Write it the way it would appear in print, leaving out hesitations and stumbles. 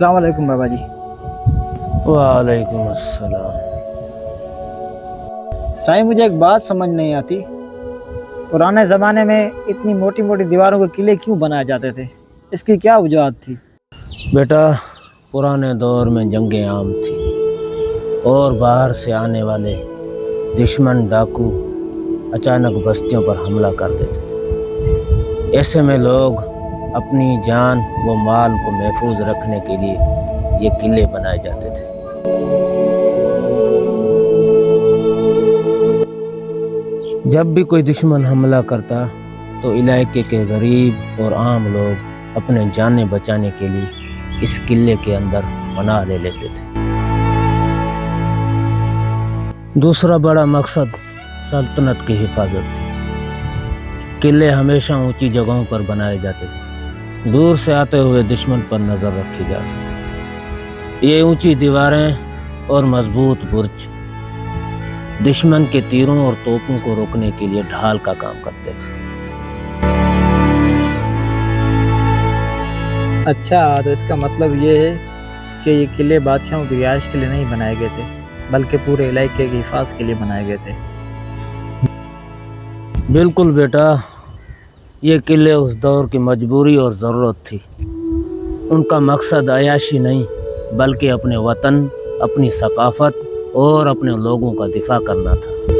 السلام علیکم بابا جی۔ وعلیکم السلام۔ سائیں مجھے ایک بات سمجھ نہیں آتی، پرانے زمانے میں اتنی موٹی موٹی دیواروں کے قلعے کیوں بنائے جاتے تھے؟ اس کی کیا وجوہات تھی؟ بیٹا، پرانے دور میں جنگیں عام تھی اور باہر سے آنے والے دشمن ڈاکو اچانک بستیوں پر حملہ کر دیتے تھے۔ ایسے میں لوگ اپنی جان و مال کو محفوظ رکھنے کے لیے یہ قلعے بنائے جاتے تھے۔ جب بھی کوئی دشمن حملہ کرتا تو علاقے کے غریب اور عام لوگ اپنے جانیں بچانے کے لیے اس قلعے کے اندر پناہ لے لیتے تھے۔ دوسرا بڑا مقصد سلطنت کی حفاظت تھی۔ قلعے ہمیشہ اونچی جگہوں پر بنائے جاتے تھے، دور سے آتے ہوئے دشمن پر نظر رکھی جا سکے۔ یہ اونچی دیواریں اور مضبوط برج دشمن کے تیروں اور توپوں کو روکنے کے لیے ڈھال کا کام کرتے تھے۔ اچھا، تو اس کا مطلب یہ ہے کہ یہ قلعے بادشاہوں کی رہائش کے لیے نہیں بنائے گئے تھے، بلکہ پورے علاقے کی حفاظت کے لیے بنائے گئے تھے۔ بالکل بیٹا، یہ قلعے اس دور کی مجبوری اور ضرورت تھی۔ ان کا مقصد عیاشی نہیں، بلکہ اپنے وطن، اپنی ثقافت اور اپنے لوگوں کا دفاع کرنا تھا۔